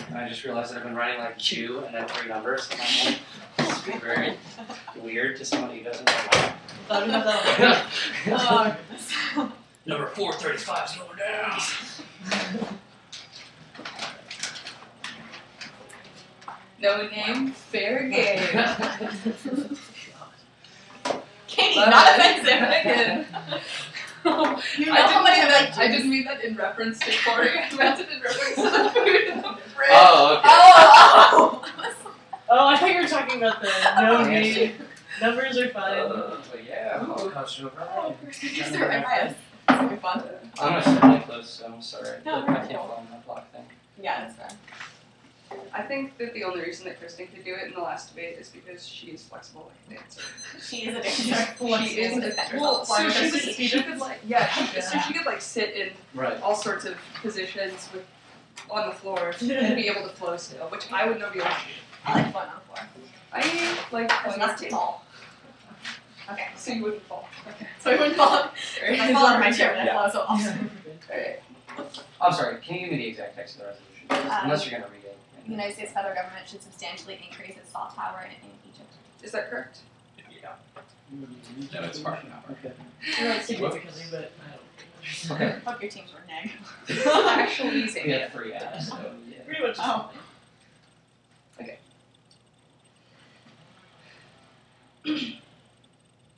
And I just realized that I've been writing like 2 and then 3 numbers. And I'm like, this would be very weird to somebody who doesn't know. Oh, Number 435 is going down. No name, fair game. Katie, Love not it. offensive. Again. You know how much I like I didn't mean that in reference to Corey. I meant it in reference to the food in the fridge. Oh, okay. Oh! Oh, I thought you were talking about the no name. Numbers are fine. But yeah, Holocaust over. Oh, you're so biased. It's gonna be fun. I'm gonna sit really close, so I'm sorry. No, I very can't cool. follow my block thing. Yeah, that's fair. I think that the only reason that Kristen could do it in the last debate is because she is flexible like a dancer. She is a dancer. She is a well, so she could like so she could like sit in Right. all sorts of positions with on the floor and be able to flow still, which I would not be able to do. I like fun on the floor. I like Oh, playing that's the tall. Okay. so you wouldn't fall. Okay. So we wouldn't fall. I fall out of my chair when I fall, so awesome. Alright. I'm sorry, can you give me the exact text of the resolution? Unless you're gonna read it. The United States federal government should substantially increase its salt power in Egypt. Is that correct? Yeah. No, it's partial power. Okay. You're like significantly, but Okay. Fuck your teams were neg. Actually, We Xavier. had 3 apps, so yeah. pretty much. Oh.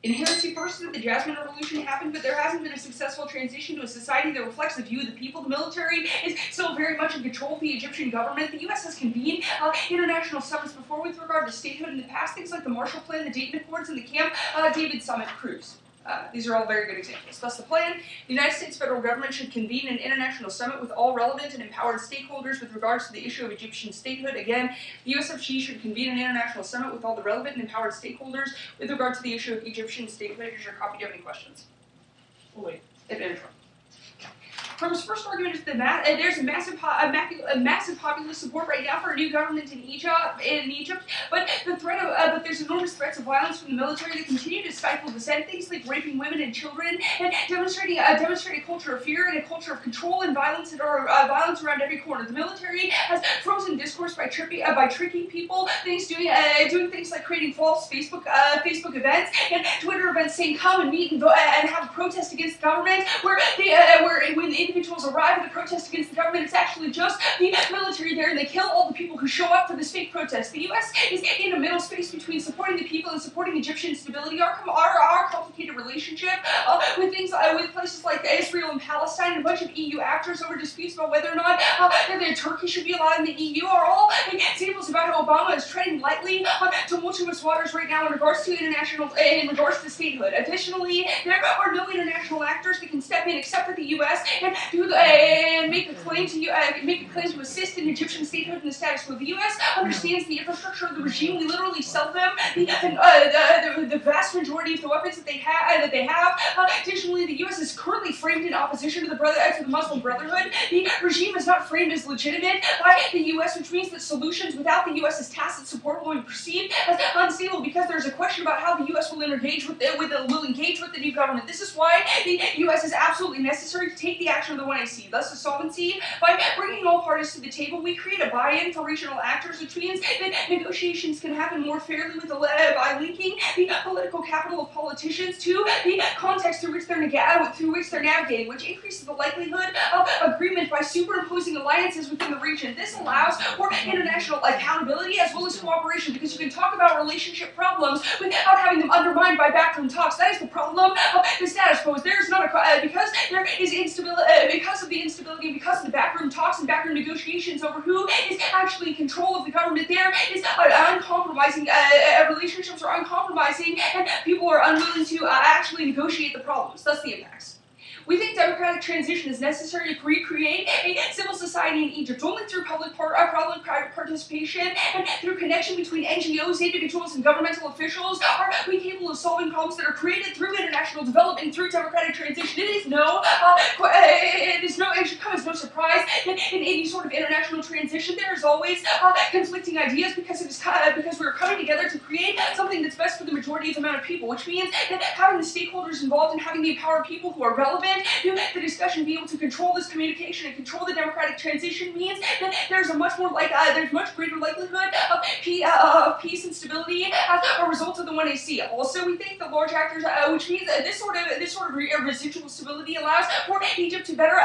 Inherently forces that the Jasmine Revolution happened, but there hasn't been a successful transition to a society that reflects the view of the people. The military is still very much in control of the Egyptian government. The U.S. has convened international summits before with regard to statehood in the past, things like the Marshall Plan, the Dayton Accords, and the Camp David Summit Cruise. These are all very good examples. Thus, the plan: the United States federal government should convene an international summit with all relevant and empowered stakeholders with regards to the issue of Egyptian statehood. Again, the USFG should convene an international summit with all the relevant and empowered stakeholders with regard to the issue of Egyptian statehood. Here's your copy. Do you have any questions? Oh, wait. Advantage one. Trump's first argument is that there's a massive populist support right now for a new government in Egypt, but there's enormous threats of violence from the military that continue to stifle dissent, things like raping women and children, and demonstrating a culture of fear and a culture of control and violence that are violence around every corner. The military has frozen discourse by tricking people, doing things like creating false Facebook events and Twitter events saying come and meet and have a protest against the government, where when individuals arrive at the protest against the government, it's actually just the military there, and they kill all the people who show up for this fake protest. The U.S. is in a middle space between supporting the people and supporting Egyptian stability. Our complicated relationship with places like Israel and Palestine and a bunch of EU actors over disputes about whether or not Turkey should be allowed in the EU are all examples about how Obama is treading lightly on tumultuous waters right now in regards to statehood. Additionally, there are no international actors that can step in except for the U.S. and make a claim to assist in Egyptian statehood and the status quo. The U.S. understands the infrastructure of the regime. We literally sell them the vast majority of the weapons that they have. Additionally, the U.S. is currently framed in opposition to the Muslim Brotherhood. The regime is not framed as legitimate by the U.S., which means that solutions without the U.S.'s tacit support will be perceived as unstable because there's a question about how the U.S. will engage with the new government. This is why the U.S. is absolutely necessary to take the action of the 1AC. Thus, the solvency, by bringing all parties to the table, we create a buy-in for regional actors, which means that negotiations can happen more fairly by linking the political capital of politicians to the context through which they're navigating, which increases the likelihood of agreement by superimposing alliances within the region. This allows for international accountability as well as cooperation, because you can talk about relationship problems without having them undermined by backroom talks. That is the problem of the status quo. There is not because there is instability, because of the instability, because of the backroom talks and backroom negotiations over who is actually in control of the government. There is uncompromising relationships are uncompromising, and people are unwilling to actually negotiate the problems. Thus, the impacts. We think democratic transition is necessary to recreate a civil society in Egypt. Only through public-private participation and through connection between NGOs, individuals, and governmental officials are we capable of solving problems that are created through international development, through democratic transition. It should come as no surprise that in any sort of international transition there is always conflicting ideas because we're coming together to create something that's best for the majority of the amount of people, which means that having the stakeholders involved and having the empowered people who are relevant government, the discussion be able to control this communication and control the democratic transition means that there's a much more there's much greater likelihood of peace and stability as a result of the 1AC. Also, we think that large actors, which means this sort of residual stability allows for Egypt to better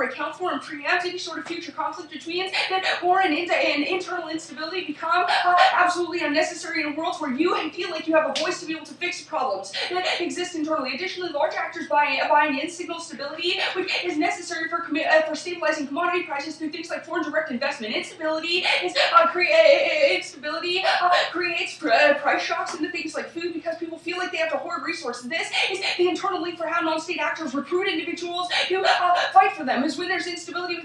account for and preempt any sort of future conflict, which means that war and internal instability become absolutely unnecessary in worlds where you feel like you have a voice to be able to fix problems that exist internally. Additionally, large actors buying in signal stability, which is necessary for stabilizing commodity prices through things like foreign direct investment. Instability creates price shocks into things like food because people feel like they have to hoard resources. This is the internal link for how non-state actors recruit individuals who fight for them. Is when there's instability,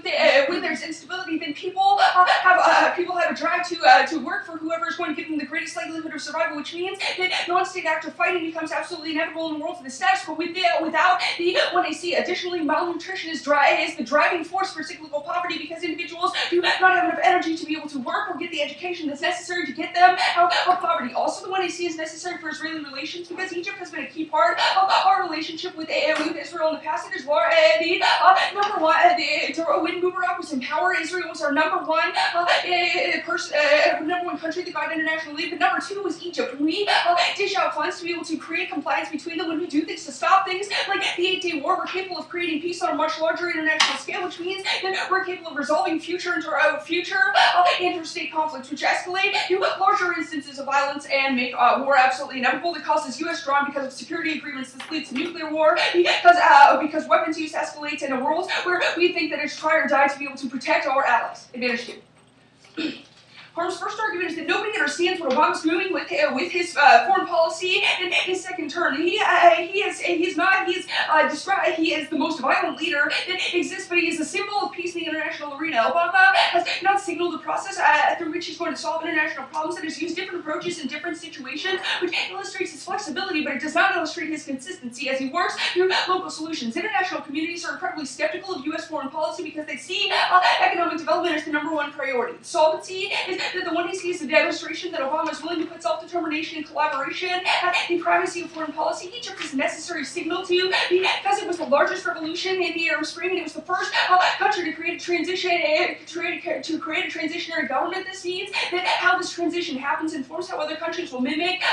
then people have a drive to work for whoever is going to give them the greatest likelihood of survival, which means that non-state actor fighting becomes absolutely inevitable in the world for the status quo without the 1AC. Additionally, malnutrition is the driving force for cyclical poverty because individuals do not have enough energy to be able to work or get the education that's necessary to get them out of poverty. Also, the 1AC is necessary for Israeli relations because Egypt has been a key part of our relationship with Israel in the past. It is number one. When Mubarak was in power, Israel was our number one country that got international aid. But number two was Egypt. When we dish out funds to be able to create compliance between them, when we do things to stop things like the 8-Day War, we're capable of creating peace on a much larger international scale, which means that we're capable of resolving future interstate conflicts, which escalate to larger instances of violence and make war absolutely inevitable. That causes U.S. drawn because of security agreements. This leads to nuclear war because weapons use escalates in a world where we think that it's try or die to be able to protect our allies. Advantage 2. Harm's first argument is that nobody understands what Obama's doing with his foreign policy in his second term. He is the most violent leader that exists, but he is a symbol of peace in the international arena. Obama has not signaled the process through which he's going to solve international problems and has used different approaches in different situations, which illustrates his flexibility, but it does not illustrate his consistency as he works through local solutions. International communities are incredibly skeptical of U.S. foreign policy because they see economic development as the number one priority. Solvency is that the 1AC is a demonstration that Obama is willing to put self-determination and collaboration at the primacy of foreign policy. Egypt is a necessary signal because it was the largest revolution in the Arab Spring and it was the first country to create a transitionary government. This means that how this transition happens informs how other countries will mimic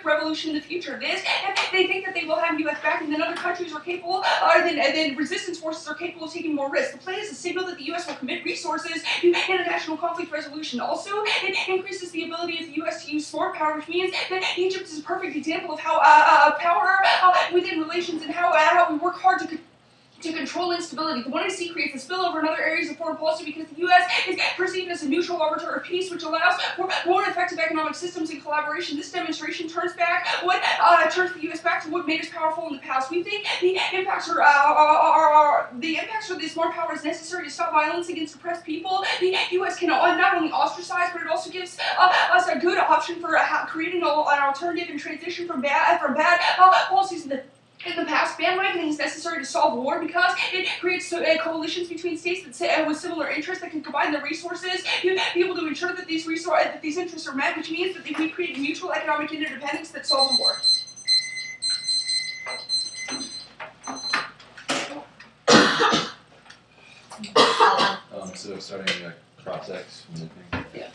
revolution in the future. This, and they think that they will have U.S. backing, then other countries are capable, then resistance forces are capable of taking more risks. The plan is a signal that the U.S. will commit resources to international conflict resolution. Also, it increases the ability of the U.S. to use smart power, which means that Egypt is a perfect example of how power within relations and how we work hard to control instability. The 1AC creates a spillover in other areas of foreign policy because the U.S. is perceived as a neutral arbiter of peace, which allows for more effective economic systems and collaboration. This demonstration turns the U.S. back to what made us powerful in the past. We think the impacts of the smart power is necessary to stop violence against oppressed people. The U.S. can not only ostracize, but it also gives us a good option for creating an alternative and transition from bad policies in the past. Bandwagoning is necessary to solve war because it creates coalitions between states with similar interests that can combine their resources to be able to ensure that these interests are met, which means that we create mutual economic interdependence that solve the war. So starting cross-X from the thing. Yeah.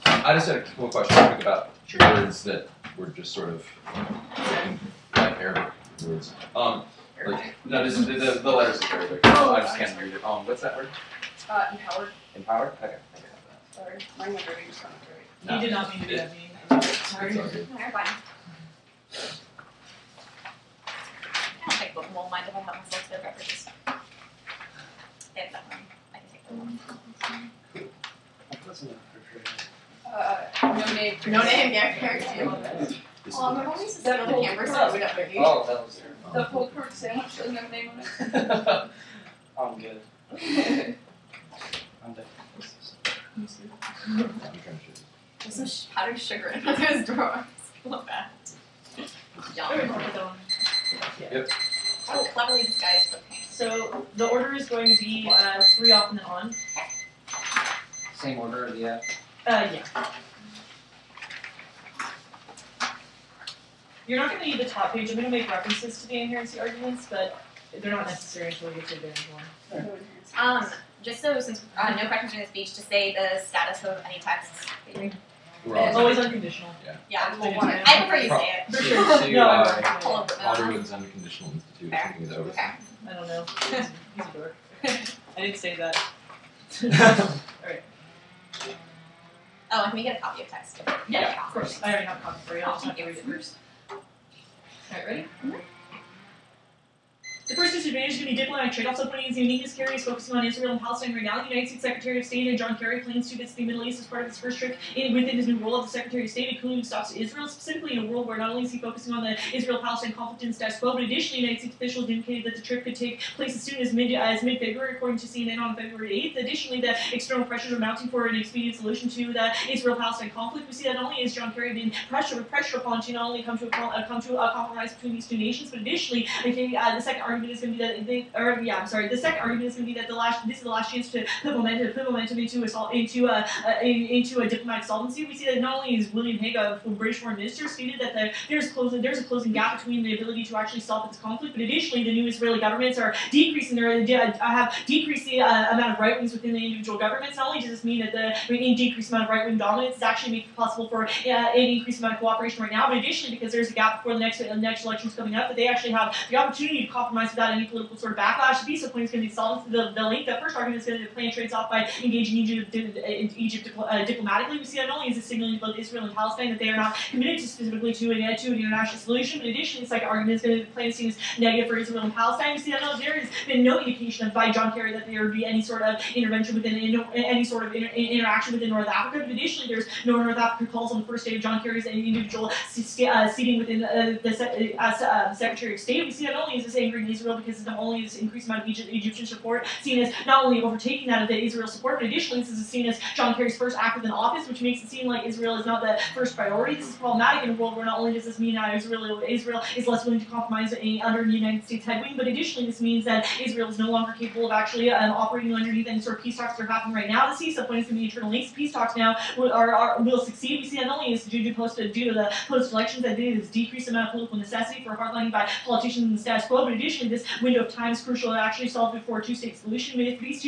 I just had a cool question about words that were just sort of Arabic words. No, this is the letters of Arabic. I just can't read it. What's that word? Empowered. Empowered? Okay. I can have that. Sorry, my handwriting is not great. No. You did not mean to be that mean. Sorry. It's all good. No, you're fine. I don't think we'll mind if I have myself to their beverages. They have that one. I can take that one. No name. No name, yeah, character. This is Oh, my mom used to sit on the camera so I would have to Oh, that was The pulled pork sandwich doesn't have a name on it. I'm good. I'm done. I'm trying to show There's some powdered sugar in those drawers. Love that. Yum. Yep. Oh, cleverly disguised cooking. So the order is going to be 3 off and then on. Same order of the Yeah. You're not going to need the top page. I'm going to make references to the inherency arguments, but they're not necessary until we get to advantage one. Just so since no questions in the speech, to say the status of any texts. We're all Always unconditional. Yeah, Well, I prefer you say it. For sure. CUI, No, I'm not. All over Hollywood's Unconditional Institute, Fair. something is over. Okay. I don't know. He's a dork. I didn't say that. Alright. Oh, and can we get a copy of text? Yeah, of course. I already have a copy for you. I'll just have to Thank read you. it first. Alright, ready? The first disadvantage is going to be diplomatic trade-offs. Opening is uniqueness. Kerry is focusing on Israel and Palestine right now. The United States Secretary of State John Kerry plans to visit the Middle East as part of his first trip within his new role as the Secretary of State, including stops to Israel, specifically in a world where not only is he focusing on the Israel-Palestine conflict and status quo, but additionally, United States officials indicated that the trip could take place as soon as mid-February, according to CNN on February 8th. Additionally, the external pressures are mounting for an expedient solution to the Israel-Palestine conflict. We see that not only has John Kerry been pressure upon to not only come to a compromise between these two nations, but additionally, I think the second argument is going to be that the second argument is going to be that this is the last chance to put momentum into a diplomatic solvency. We see that not only is William Hague, British Foreign Minister, stated that there's a closing gap between the ability to actually solve this conflict, but additionally, the new Israeli governments are decreasing have decreased the amount of right wings within the individual governments. Not only does this mean that the decreased amount of right wing dominance is actually making it possible for an increased amount of cooperation right now, but additionally, because there's a gap before the next elections coming up, that they actually have the opportunity to compromise without any political sort of backlash. The visa point is going to be solved. The link, the first argument is going to be the plan trades off by engaging Egypt diplomatically. We see not only is it signaling both Israel and Palestine that they are not committed specifically to an international solution, but additionally, the second argument is going to be plan seen as negative for Israel and Palestine. We see that there has been no indication by John Kerry that there would be any sort of intervention within any sort of interaction within North Africa. But additionally, there's no North African calls on the first day of John Kerry's individual seating within the Secretary of State. We see not only is this angering Israel because not only is increased amount of Egyptian support seen as not only overtaking that of the Israel support, but additionally this is seen as John Kerry's first act within office, which makes it seem like Israel is not the first priority. This is problematic in a world where not only does this mean that Israel is less willing to compromise under the United States headwing, but additionally this means that Israel is no longer capable of actually operating underneath any sort of peace talks that are happening right now. The CSUP point is going to be internal links. Peace talks now will succeed. We see not only is due to the post-elections that there is decreased amount of political necessity for hardlining by politicians in the status quo, but additionally this window of time is crucial to actually solve it for a two-state solution. If these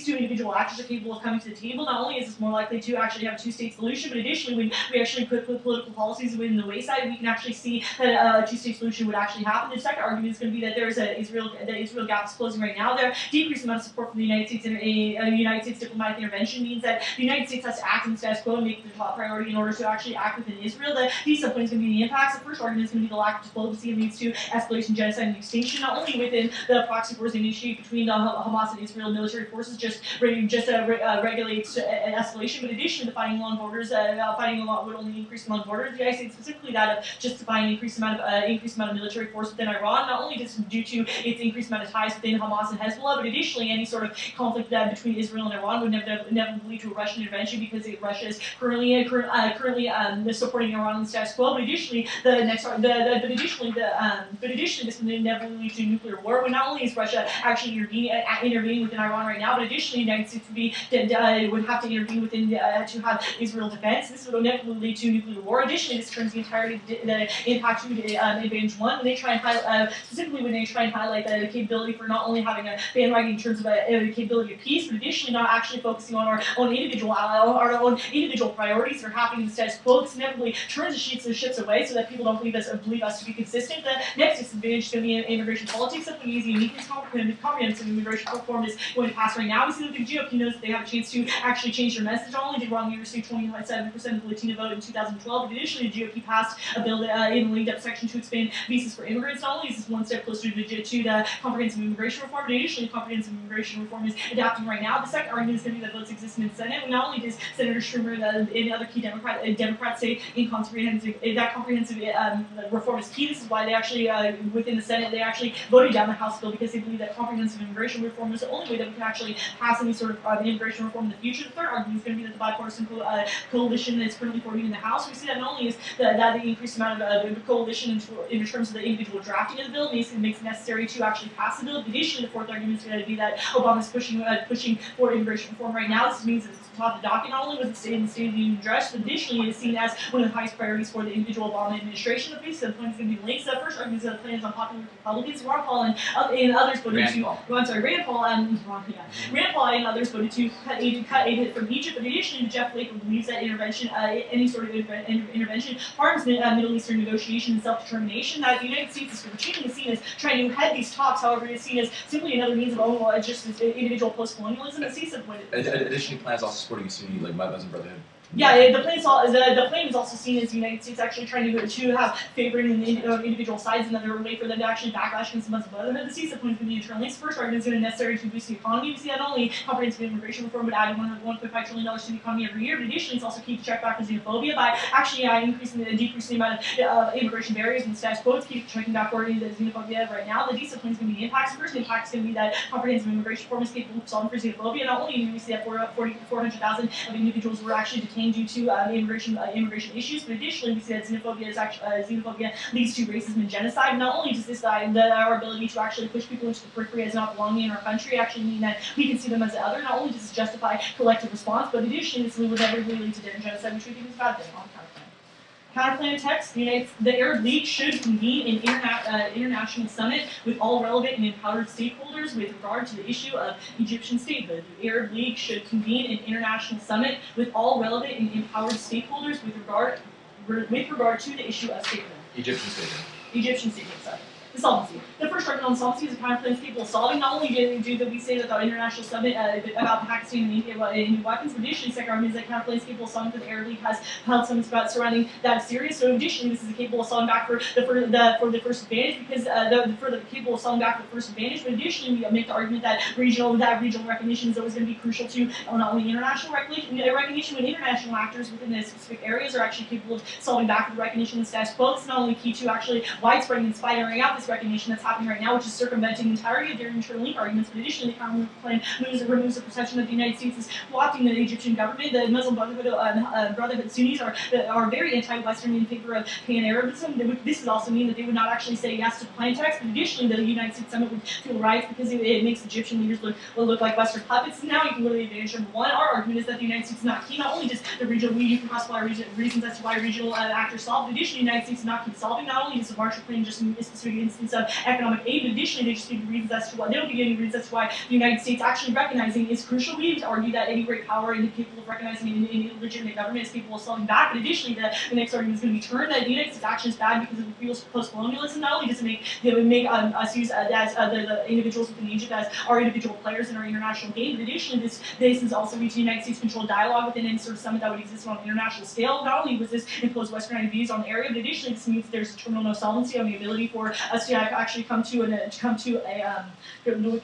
two individual actors are capable of coming to the table, not only is this more likely to actually have a two-state solution, but additionally when we actually put political policies within the wayside, we can actually see that a two-state solution would actually happen. The second argument is going to be that there is the Israel gap is closing right now. The decreased amount of support from the United States and United States diplomatic intervention means that the United States has to act in the status quo and make it the top priority in order to actually act within Israel. These subpoints is going to be the impacts. The first argument is going to be the lack of diplomacy and leads to escalation, genocide, and extinction, not only within the proxy wars initiated between the Hamas and Israel military forces regulates an escalation, but additionally the fighting along borders, would only increase along borders. The United States, specifically that of justifying an increased amount of military force within Iran, not only just due to its increased amount of ties within Hamas and Hezbollah, but additionally any sort of conflict between Israel and Iran would never lead to a Russian intervention because Russia is currently supporting Iran in the status quo. But additionally, this would never lead to nuclear war. When not only is Russia actually intervening within Iran right now, but additionally, the United States would have to intervene within to have Israel defense. This would inevitably lead to nuclear war. Additionally, this turns the entirety the impact to advantage one. When they try and highlight, specifically when they try and highlight the capability for not only having a bandwagon in terms of a capability of peace, but additionally not actually focusing on our own individual priorities that are happening in the status quo. This inevitably turns the ships away so that people don't believe us to be consistent. The next disadvantage is going to be immigration politics. Something easy, uniqueness, comprehensive immigration reform is going to pass right now. We see that the GOP knows that they have a chance to actually change their message. Not only did wrongly receive 27% of the Latino vote in 2012, but additionally the GOP passed a bill in the lead-up section to expand visas for immigrants. Not only is this one step closer to the comprehensive immigration reform, but additionally comprehensive immigration reform is adapting right now. The second argument is going to be that votes exist in the Senate. Not only does Senator Schumer and other key Democrats say that comprehensive reform is key. This is why they actually, within the Senate, they actually voted voted down the House bill because they believe that comprehensive immigration reform is the only way that we can actually pass any sort of immigration reform in the future. The third argument is going to be that the bipartisan coalition that's currently forming in the House, we see that not only is that the increased amount of coalition in terms of the individual drafting of the bill makes it necessary to actually pass the bill. But additionally, the fourth argument is going to be that Obama's pushing for immigration reform right now. This means that it's top of the docket. Not only was it stated in the State of the Union address, but additionally it is seen as one of the highest priorities for the individual Obama administration. The piece of the plan is going to be linked. So the first argument is that the plan is unpopular with Republicans. Ron Paul and others voted Rand to. Paul. Oh, I'm sorry, Rand Paul and Rand Paul and others voted to cut aid from Egypt. But additionally, Jeff Flake believes that any sort of intervention harms Middle Eastern negotiation and self-determination. That the United States is routinely seen as trying to head these talks. However, it is seen as simply another means of just individual post-colonialism. And CISA pointed. Additionally, plans also supporting a Sunni like Muslim Brotherhood. Yeah, the plan is also seen as the United States actually trying to have favoring individual sides, another way for them to actually backlash against the Muslim Brotherhood. The CISA point is going to be internal links. First argument is going to be necessary to boost the economy. We see not only comprehensive immigration reform, but adding $1.5 trillion to the economy every year. But additionally, it's also key to check back for xenophobia by actually decreasing the amount of immigration barriers and status quo. It's key to checking back for the xenophobia right now. The DISA plan is going to be the impacts. First, the impact is going to be that comprehensive immigration reform is capable of solving for xenophobia. Not only do we see that 400,000 of individuals were actually detained due to immigration issues, but additionally we see that xenophobia leads to racism and genocide. Not only does this our ability to actually push people into the periphery as not belonging in our country actually mean that we can see them as the other, not only does this justify collective response, but additionally this would inevitably lead to genocide, which we think is a bad thing on counterplan text. The Arab League should convene an international summit with all relevant and empowered stakeholders with regard to the issue of Egyptian statehood. The Arab League should convene an international summit with all relevant and empowered stakeholders with regard to the issue of statehood. Egyptian statehood. Egyptian statehood, sorry. The solvency. The first argument on solvency is a counterplan is capable of solving. Not only do we say that the international summit about Pakistan and India and weapons, but additionally, second argument is that counterplan is capable of solving because the Arab League has held summits about surrounding that Syria. So additionally, this is capable of solving back for the first advantage because capable of solving back for the first advantage. But additionally, we make the argument that regional recognition is always going to be crucial to not only international recognition, but international actors within the specific areas are actually capable of solving back for the recognition of the status quo. It's not only key to actually widespreading and spidering out this recognition that's happening right now, which is circumventing the entirety of their internal link arguments. But additionally, the counter plan removes the perception that the United States is co-opting the Egyptian government. The Muslim Brotherhood Sunnis are very anti-Western in favor of pan-Arabism. This would also mean that they would not actually say yes to the plan text. But additionally, the United States Summit would feel riots because it makes Egyptian leaders look like Western puppets. And now you can go to the advantage number one. Our argument is that the United States is not key. Not only does the regional, you can classify reasons as to why regional actors solve, but additionally, the United States is not key solving. Not only does the Marshall Plan just a specific instance of economic aid, but additionally, they just give reasons as to why they don't give any reasons as to why the United States actually recognizing is crucial. We argue that any great power and capable of recognizing any legitimate government is capable of solving back. But additionally, the next argument is going to be turned that the United States action is bad because of the feels post-colonialism. Not only does it make us use as the individuals within Egypt as our individual players in our international game, but additionally, this is also means the United States controlled dialogue within any sort of summit that would exist on an international scale. Not only was this impose Western views on the area, but additionally, this means there's a terminal no solvency on the ability for us to actually come to an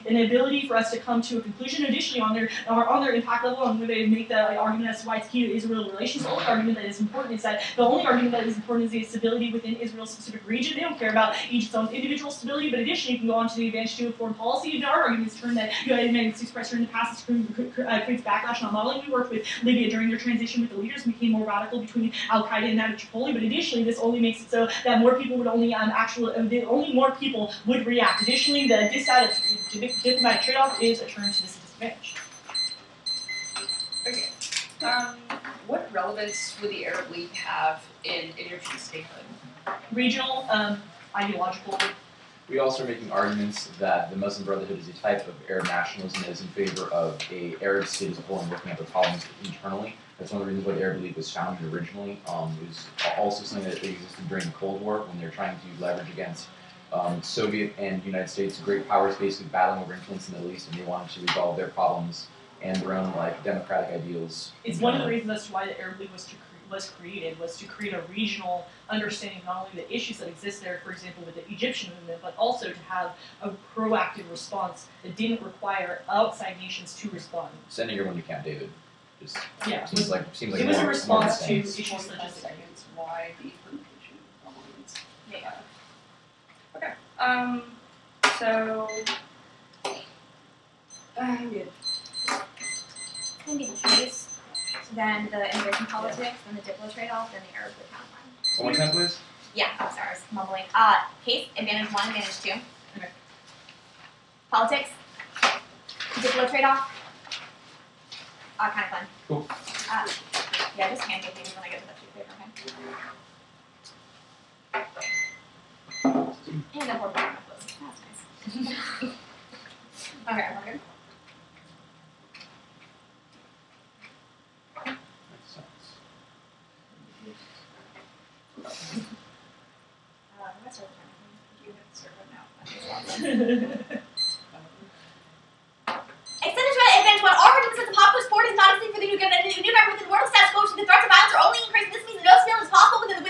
ability for us to come to a conclusion. Additionally, on their impact level, I'm going to make the argument as to why it's key to Israel relations. The only argument that is important is that the stability within Israel's specific region. They don't care about Egypt's own individual stability, but additionally, you can go on to the advantage to foreign policy. And our argument is turned that the United States pressure in the past creates backlash on modeling. We worked with Libya during their transition with the leaders and became more radical between Al Qaeda and that of Tripoli. But additionally, this only makes it so that more people would only more people would react. Additionally, the diplomatic trade-off is a turn to this disadvantage. Okay. What relevance would the Arab League have in Egyptian statehood? Regional, ideological. We also are making arguments that the Muslim Brotherhood is a type of Arab nationalism that is in favor of an Arab state as a whole and looking at the problems internally. That's one of the reasons why the Arab League was founded originally. It was also something that existed during the Cold War when they were trying to leverage against Soviet and United States, great powers basically battling over influence in the Middle East, and they wanted to resolve their problems and their own democratic ideals. It's one of the reasons as to why the Arab League was created, was to create a regional understanding of not only the issues that exist there, for example, with the Egyptian movement, but also to have a proactive response that didn't require outside nations to respond. Sending everyone to Camp David just seems like it was a response to issues such as why the implementation. Yeah. Okay. So, I'm good. It's going to be the peace, then the immigration politics, then the Diplo trade-off, then the Arab account line. One more time, please. Yeah, I'm sorry, I was mumbling. Case, advantage 1, advantage 2. Okay. Politics, Diplo trade-off, kind of fun. Cool. Yeah, just hand me things when I get to that sheet of paper, okay? And then we're back up those. That's nice. Okay, we're good. Makes sense. What's our turn? You have to start right now. Extended advantage 1. Our argument says the popular sport is not a thing for the new government within the world status quo. The threats of violence are only increasing. This means that no skill is possible within the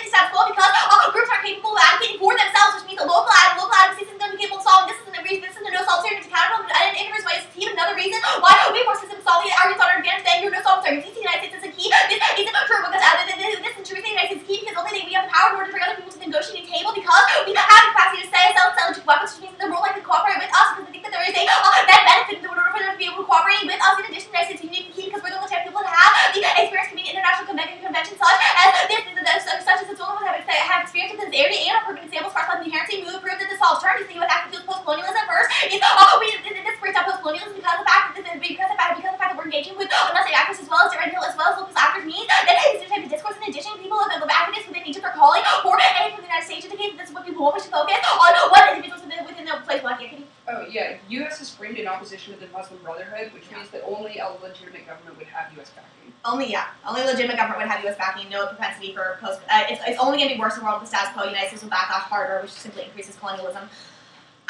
status quo because groups aren't capable of advocating for themselves, which means that local advocacy isn't going to be capable of solving. This isn't a reason. This isn't a no solve solution to counter and inverse ways. It's even another reason why we more systems solving arguments on our advantage than your no solve arguments. The United States is a key. This isn't true because this is true. The United States is key because only we have the power in order to bring other people to the negotiating table because we have the capacity to sell weapons, which means that they're more likely to cooperate with us because they think that there is a net benefit in order for them to be able to cooperate with us. In addition, the United States is uniquely key because we're the only type of people that have the experience committing international conventions such as this, such as the only ones that have experience in this area and are proven examples for us like the inherency move proved that this solves terms. The U.S. actively post-colonialism first is this breaks down post-colonialism because of the fact that we're engaging with non-state actors as well as local actors means that this type of discourse. In addition, people of activists within Egypt are calling for aid from the United States to indicate that this is what people want us to focus on what individuals within the place want to get. Oh yeah, U.S. is framed in opposition to the Muslim Brotherhood, which means that only a legitimate government would have U.S. backing. Only legitimate government would have U.S. backing. No propensity for post. It's only going to be worse in the world with the status quo. United States will backlash harder, which simply increases colonialism.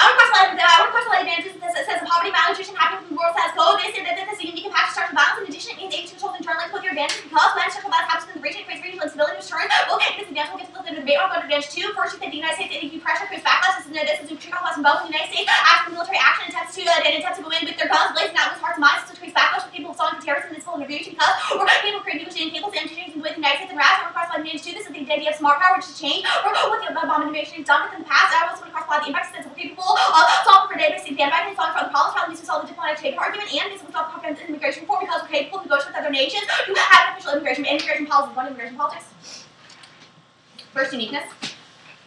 I want to question the advantages that says the poverty, malnutrition, happening within the world status quo. They say that this is a unique impact to structural violence. In addition, it means age controls internally with your advantage because when structural violence happens in the region, it creates regional instability, which turns well, it is advantage. We'll get to the debate on advantage 2. First, you said the United States energy pressure creates backlash. This is a trickle class in both. The United States after military action attempts to go in with their guns, blazing out with hearts and minds. This creates backlash with people selling for terrorism. This full interview because we're people creating negotiating tables and interviews with the United States and RAS. We're crossed by advantage 2. This is the idea of smart power, which has changed. What the bomb invasion has done within the past. I also want to cross by the impact since we're capable of solving for database the advantage solving for other problems, how to solve the diplomatic trade argument, and this will solve comprehensive immigration reform because we're capable of negotiating with other nations to have official immigration policies. One immigration politics. First uniqueness.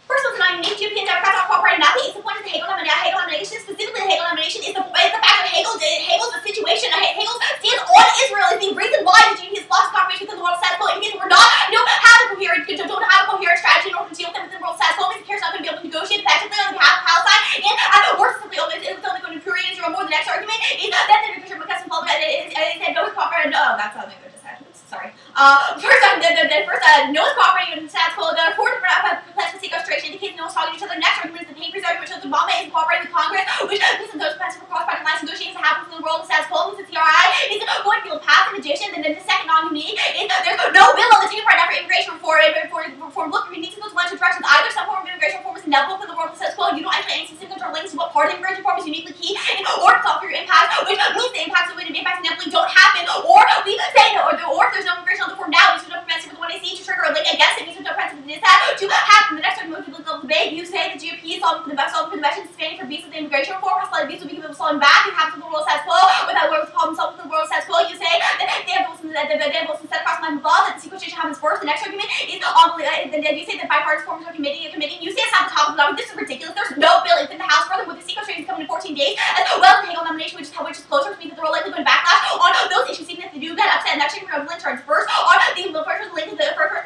First one's not unique. European Democrats are cooperating nothing. It's the point of the Hegel nomination, specifically the Hegel nomination, is the fact that Hegel's the situation. Hegel's stance on Israel is the reason why the GDP has lost cooperation within the world status quo. It means we're not, don't have a coherent strategy in order to deal with them within the world status quo. It means the CARE's not going to be able to negotiate effectively on behalf of Palestine, and more simply, it's only going to infuriate Israel more. The next argument is that the immigration because followed by it said no one's cooperating. No, that's something they just said. Sorry. First, no one's cooperating with the status quo. The fourth plans for sequestration indicates no one's talking to each other. The next argument is the Papery's argument shows that Obama isn't cooperating with Congress, which means that those plans for cross-party alliance negotiations that happen in the world of status quo means that CRI is going to be a path. In addition, then the second non-unique is there's no bill on the table right now for immigration reform. Look, we need to go to one of two directions. Either some form of immigration reform is inevitable for the world of status quo. You don't actually any specific control links to what part of immigration reform is uniquely key in order to solve your impact, which means the impacts inevitably don't happen, or we say no, or if there's no immigration reform now, means there's no propensity for the one I see to trigger a link against it, means there's no propensity to happen. The next argument of the debate, you say the GOP is solving for the Western standing for beats with the immigration reform, Cross-Party beats will be given solving back, you have to the world status quo, without where the problem solved with the world status quo. You say that they have Wilson set across my law that the sequestration happens first. The next argument is then you say that bipartisan reforms are committing. You say it's not the top of the number. This is ridiculous. There's no bill in the House further with the sequestration coming in 14 days, as well as the Hegel nomination, which is closer, which means that they're all likely going to backlash on those issues, even if they do get upset. Next argument of Lynch first on the first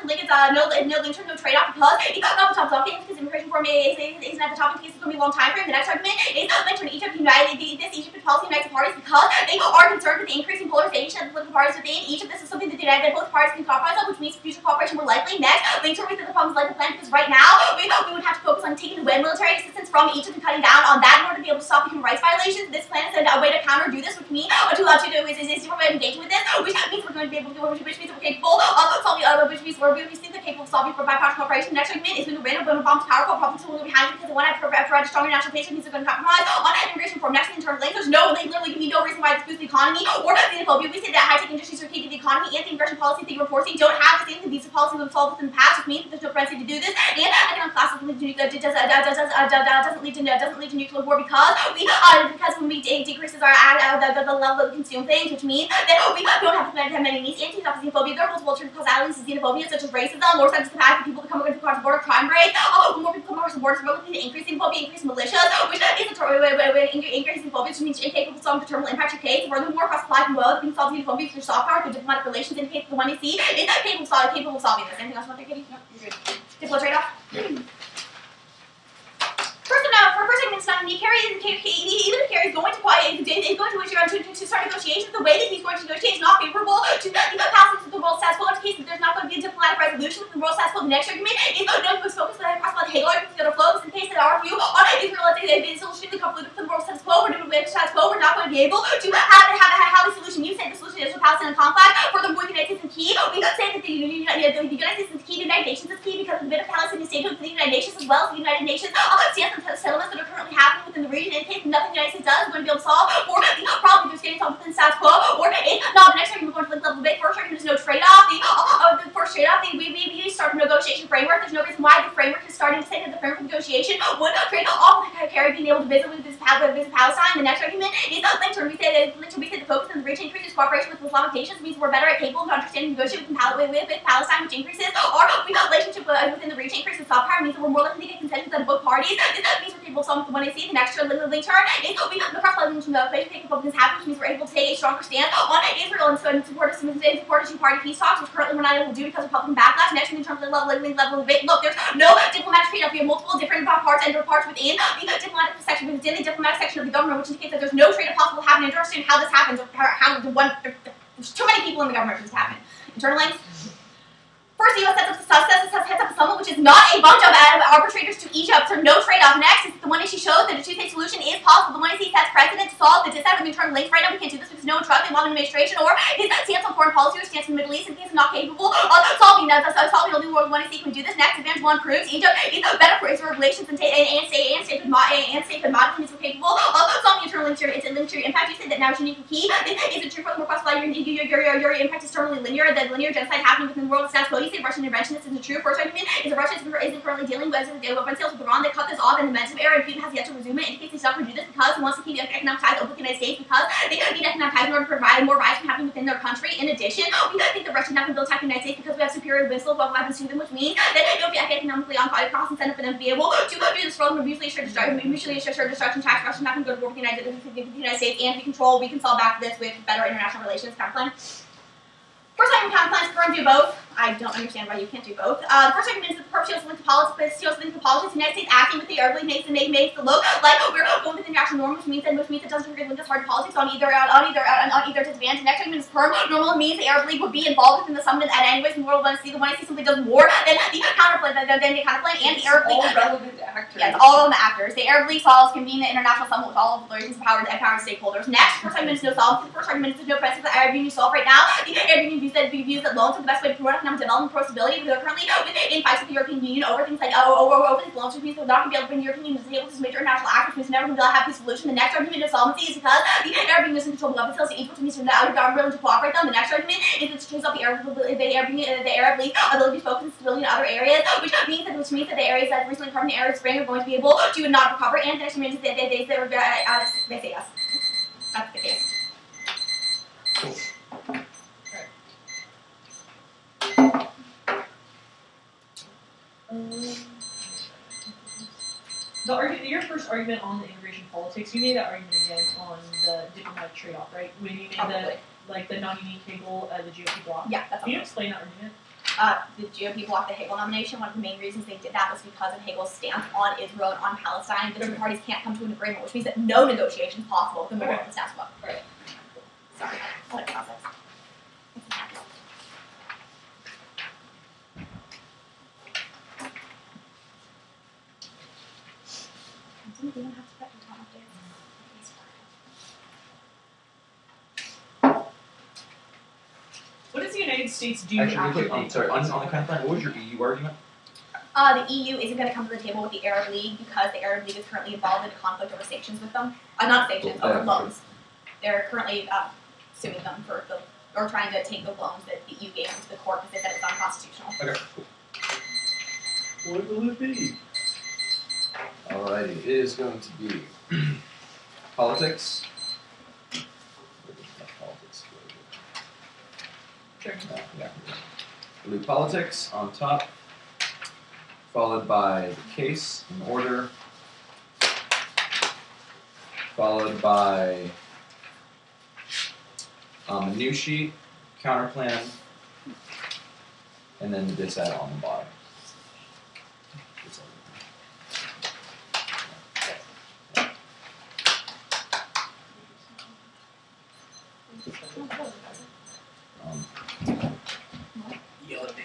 link is no link term, no trade-off because it's not the top of because immigration reform isn't at the top of the case. It's going to be a long time frame. The next argument is Lynch in Egypt this Egypt policy unites the parties because they are concerned with the increasing polarization of the political parties within Egypt. This is something that both parties can compromise on, which means future cooperation more likely. Next, Lynch with the problems like the plan because right now we would have to focus on taking away military assistance from Egypt and cutting down on that in order to be able to stop human rights violations. This plan is a way to do this, which means is different way of engaging with this, which means we're going to be able to which means we're capable of solving which means we think that capable of solving for bipartisan cooperation. The next argument is when the random bomb to power called problems will behind because the one I provide a stronger national base means they're going to compromise on immigration reform. Next, in terms of links, there's literally can be no reason why this boosts the economy or xenophobia. We say that high-tech industries are key to the economy and the immigration policy that you're enforcing don't have the same thing visa policy we've solved this in the past, which means that there's no propensity to do this. And economic class doesn't lead to nuclear war because when we decreases our the level of consume things, which means that we don't have to many needs. Anti-xenophobia, there are multiple alternative causalities to xenophobia, such as racism, or such as the fact that people become across the border, crime rate. When more people come across the border, it's relatively to increase xenophobia, increase militias, which is increase xenophobia, which means incapable of solving the terminal impact your case. Furthermore, across the flag below, being solved xenophobia through soft power, through diplomatic relations, indicates the one you see is capable of solving this. Anything else you want to say, Katie? No, you're good. Diplo trade-off? First segment, it's not me. Even if Kerry is going to start negotiations, the way that he's going to negotiate is not favorable to the passage of the world status quo. In case that there's not going to be a diplomatic resolution with the world status quo, the next argument is no one was focused on the Hegel argument is going to flow. In case that our view on Israel is solution convoluted with the world status quo, we're not going to be able to have a solution. You say the solution is Israel-Palestine conflict. Furthermore, the United States is key. We say that the United States is key. The United Nations is key because of the bit of Palestinian statehood within the United Nations as well as the United Nations stands on settlements that are currently happening within the region. In case nothing the United States does is going to be able to solve or the problem is getting solved within status quo or the next argument we're going to link level debate. First argument is no trade-off. The first trade-off, we start a negotiation framework. There's no reason why the framework is starting to say that the framework negotiation would trade off with Kerry being able to visit Palestine. The next argument is linked to we say the focus in the region increases cooperation with Islamic nations means we're better at capable of understanding and negotiating with Palestine, which increases our relationship within the region increases soft power means that we're more likely to get consensus out of both parties. This means we're capable of solving the one I see. The next link turn is the cross-level Republicans happen, which means we're able to take a stronger stand on Israel and so support a two-party peace talks, which currently we're not able to do because of Republican backlash. Next, in terms of level of debate, look, there's no diplomatic trade-off. We have multiple different parts and parts within the diplomatic section of the government, which indicates that there's no trade-off possible happening. To understand how this happens, or there's too many people in the government for this to happen. Internal links. First, the U.S. heads up a summit, which is not a bunch of arbitrators to Egypt, so no trade-off. Next, the one issue shows that a two-state solution is possible. The one issue sets precedent to solve the disagreement with internal links. Right now, we can't do this because no one trusts the Obama administration or his stance on foreign policy or stance in the Middle East. In case it's not capable of solving the new world, one issue can do this. Next, advantage one proves Egypt is better for Israel relations and state modeling is capable of solving internal links. It's a linear impact. You said that now is unique key. Is it true for the more possible your impact is terminally linear? The linear genocide happening within the world of status quo. You say Russian intervention. This isn't true. First argument is that Russia isn't currently dealing with weapon sales with Iran. They cut this off in the Medvedev era, and Putin has yet to resume it. Indicates he's not going to do this because he wants to keep economic ties open with the United States because they need economic ties in order to provide more riots from happening within their country. In addition, we think that Russia is not going to build attack the United States because we have superior missile weapons to them, which means that it will be economically on cross incentive for them to be able to do this role of mutually assured destruction tax. Russia's not going to go to war with the United States, and we can solve back this with better international relations. Counterplan. First argument counterplans confirm do both. I don't understand why you can't do both. The first argument is that the purpose of linked to politics. The United States acting with the Arab League makes it look like we're going with international norm, which means it doesn't really link us hard to politics on either disadvantage. The next argument is firm. Normal means the Arab League would be involved within the summit at anyways. And the world want to see simply does more than the counterplan and the Arab League. All relevant actors. Yes, all of the actors. The Arab League solves convene the international summit with all of the reasons empowered stakeholders. Next, first argument is no solve. The first argument is there's no precedent that the Arab Union solve right now. The Arab Union views that loans are the best way to promote economic development and stability. They're currently in fights with the European Union over things like over these loans, which means they're not going to be able to bring the European Union to the table as major international actors, which means they're never going to be able to have this solution. The next argument of solvency is because the Arab Union is in control of weapon sales to Egypt, which means they're not willing to cooperate them. The next argument is it's true of the Arab League ability to focus on stability in other areas, which means that the areas that recently covered in the Arab Spring are going to be able to not recover. And the next argument is that they say yes. That's the case. Your first argument on the immigration politics, you made that argument again on the diplomatic trade-off, right? When you made the non-unique Hegel, the GOP block. Yeah, that's Can you explain that argument? The GOP blocked the Hegel nomination. One of the main reasons they did that was because of Hegel's stance on Israel and on Palestine. The two parties can't come to an agreement, which means that no negotiation is possible with the more of the status quo. Right. Sorry, what a process. We don't have to put the top What is the United United States do Actually, real quick, actively... sorry, on the kind of plan, what was your EU argument? The EU isn't going to come to the table with the Arab League because the Arab League is currently involved in a conflict over sanctions with them. Not sanctions, over loans. They're currently suing them for or trying to take the loans that the EU gave them to the court because they said it was unconstitutional. Okay, cool. What will it be? Alrighty, it is going to be politics. Politics. Sure. Yeah. We'll do politics on top, followed by the case in order, followed by a new sheet, counter plan, and then this add on the bottom.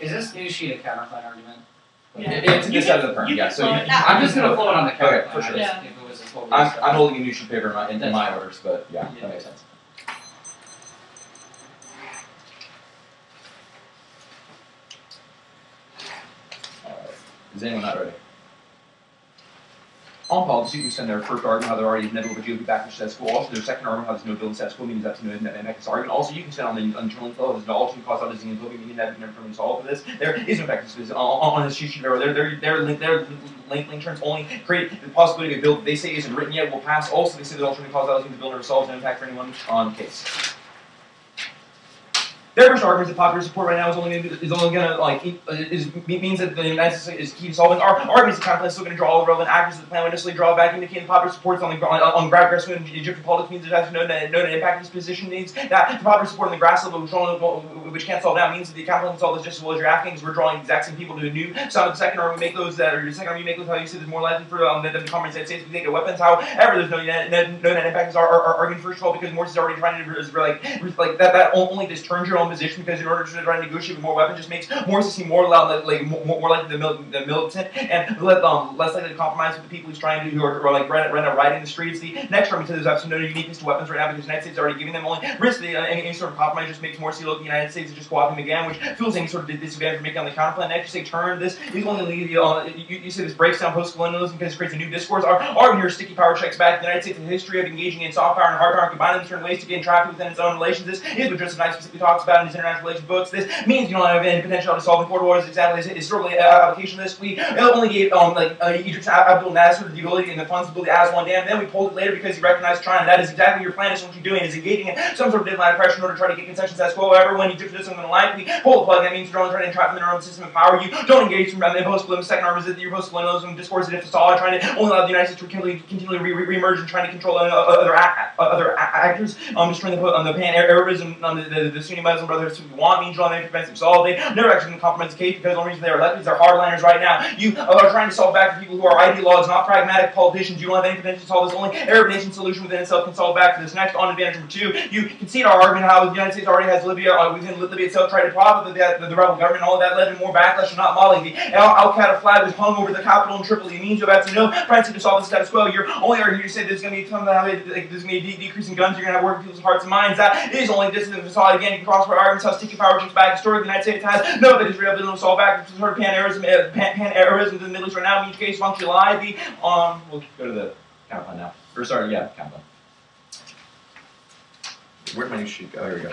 Is this new sheet a counterplan argument? Yeah. It's this side of the perm, yeah. So well, I'm just gonna float on the counterplan. Okay, for sure. Yeah. If it was a total I'm holding a new sheet of paper in That's my fine. orders, but yeah, Yeah. that makes sense. Alright. Is anyone not ready? On policy, we send their first argument how they're already inevitable but GOP back to status quo. Also, their second argument how there's no bill in status quo, meaning that's no next argument. Also, you can send on the internal info, there's no alternate cause out as in meaning that never permanently solved for this. There is no effect on this sheet of paper. Their link terms only create the possibility of a bill that they say isn't written yet will pass. Also, they say that alternate cause out as the bill never solves no impact for anyone on the case. Their first argument is that popular support right now is only gonna like means that the United States is key to solving. Our argument is the plan is still going to draw all the relevant actors of the plan. We necessarily draw back indicating popular supports on grassroots and Egyptian politics means it has no impact this position means that the popular support on the grass level which can't solve now means that the account can solve this just as well as your Afghans. We're drawing the exact same people to a new side of the second argument. We make those that or the second argument make those how you said is more likely for them to come United States to take their weapons. However, there's no net impact is our argument first of all because Morsi is already trying to like that only just turns your own position because in order to try to negotiate with more weapons just makes Morsi seem more loud, more likely the militant and less likely to compromise with the people he's trying to who are like riding the streets. The next argument says there's absolutely no uniqueness to weapons right now because the United States is already giving them only risk any sort of compromise just makes Morsi look at the United States and just co-opting again, which feels any sort of disadvantage for making on the counterplan. Next, you say turn this. These only you say this breaks down post-colonialism because it creates a new discourse. Our argument here is sticky power checks back the United States' history of engaging in soft power and hard power and combining them in certain ways to gain traffic within its own relations. This is what Joseph Knight specifically talks about in his international relations books. This means you don't have any potential to solving court wars exactly as historically application of this. We only gave Egypt's Abdul Nasser the ability and the funds to build the Aswan Dam. Then we pulled it later because he recognized China. That is exactly your plan. Is what you're doing is engaging in some sort of diplomatic pressure in order to try to get concessions as quo. However, when Egypt does something like we pull the plug, that means you're only trying to entrap them in their own system of power. You don't engage from the post-colonialism. Second arm is that your post-colonialism discourse is solid, trying to only allow the United States to continually re-emerge and trying to control other actors. Destroying the pan-Arabism, the Sunni Muslim brothers who want means you don't have to prevent them solved. They never actually going to compromise the case because the only reason they are lefties are hardliners right now. You are trying to solve back for people who are ideologues, not pragmatic politicians. You don't have any potential to solve this. Only Arab nation solution within itself can solve back for this. Next, on advantage number 2, you concede our argument how the United States already has Libya within Libya itself tried to profit the rebel government. All of that led to more backlash and not Mali. The Al-Qaeda flag was hung over the capital in Tripoli. It means you have absolutely no frenzy to solve the status quo. You're only arguing to say there's going to be somehow there's going to be a decrease in guns. You're going to have work with people's hearts and minds. That is only this facade. Again, you can cross our arguments how sticky power checks back. Historically, the United States has no that Israel able to solve back to sort of pan-Arabism in the Middle East right now. In each case, once July, we'll go to the counterplan now. Or sorry, yeah, counterplan. Where'd my new sheet go? Here we go.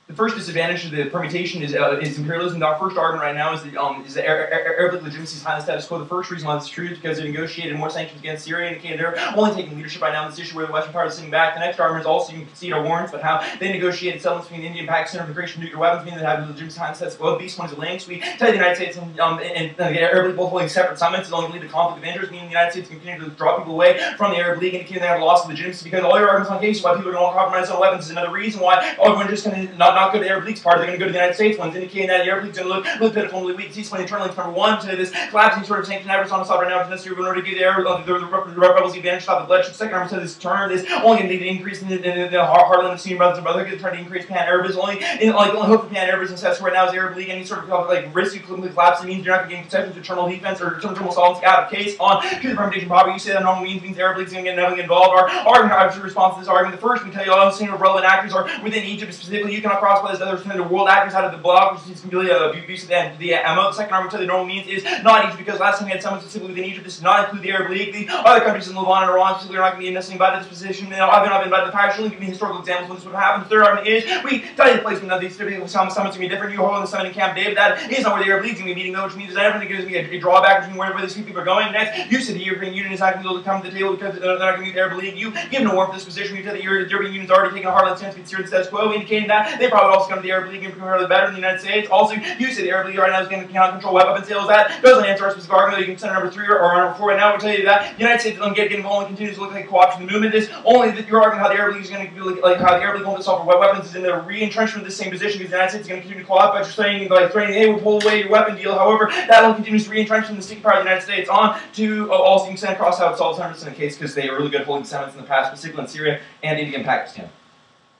The first disadvantage of the permutation is imperialism. Our first argument right now is the Arabic legitimacy behind the status quo. The first reason why this is true is because they negotiated more sanctions against Syria, indicated they're only taking leadership right now in this issue where the Western powers are sitting back. The next argument is also, you can concede our warrants, but how they negotiated settlements between India and Pakistan over the creation of nuclear weapons, meaning they have legitimacy behind the status quo. These ones are links. We tell the United States and the Arab League both holding separate summits is only going to lead to conflict of interest, meaning the United States can continue to draw people away from the Arab League, indicating they have lost legitimacy because all your arguments on cases why people are going to compromise on weapons is another reason why everyone just going to not go to the Arab League's part. They're going to go to the United States ones, indicating that the Arab League's going to look pitiful and really weak. Cease internal links number 1 to this collapsing sort of sanction efforts on the side right now is necessary in order to give the rebels the advantage, stop the bloodshed. Second argument says this turn is only going to lead to an increase in the heartland of Sunni brothers and brotherhood, trying to increase pan-Arabism. Only hope for pan-Arabism success right now is the Arab League. Any sort of risk you completely collapse, it means you're not going to get concessions to internal defense or internal solvency out of case. On to the permutation problem, you say that normally means the Arab League's going to get inevitably involved. Our argument, response to this argument, the first, we tell you all the same relevant actors are within Egypt specifically. You cannot cross crossbow as others the world actors out of the block, which is completely abusive. And the ammo, the second army to the normal means is not Egypt, because last time we had someone specifically within Egypt. This does not include the Arab League. The other countries in Levant and Iran specifically are not going to be necessarily invited to this position. You know, I've been invited to the parish. Only give me historical examples when this would happen. The third argument is we tell you the placement of these summits are going to be different. You hold the summit in Camp David. That is not where the Arab League is going to be meeting, though, which means that everything gives me a drawback between wherever these people are going. Next, you said the European Union is not going to be able to come to the table because they're not going to meet the Arab League. You give no warmth to this position. You tell the European Union is already taking a hard stance to consider the status quo, indicating that they probably also come to the Arab League and comparatively better than the United States. Also, you said the Arab League right now is going to control weapon sales. That doesn't answer our specific argument. You can send number 3 or number 4 right now. We'll tell you that the United States doesn't get involved and continues to look like a co-option in the movement. This only that you're arguing how the Arab League is going to be like how the Arab League won't solve for weapons is in the re-entrenchment of the same position because the United States is going to continue to co-op by just saying like threatening, hey, we'll pull away your weapon deal. However, that only continues to re-entrench in the sticking power of the United States. On to also you can send across how it solves 100% case because they are really good at holding settlements in the past, particularly in Syria and India and Pakistan.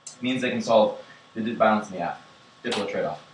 It means they can solve the violence in the app. Difficult trade-off.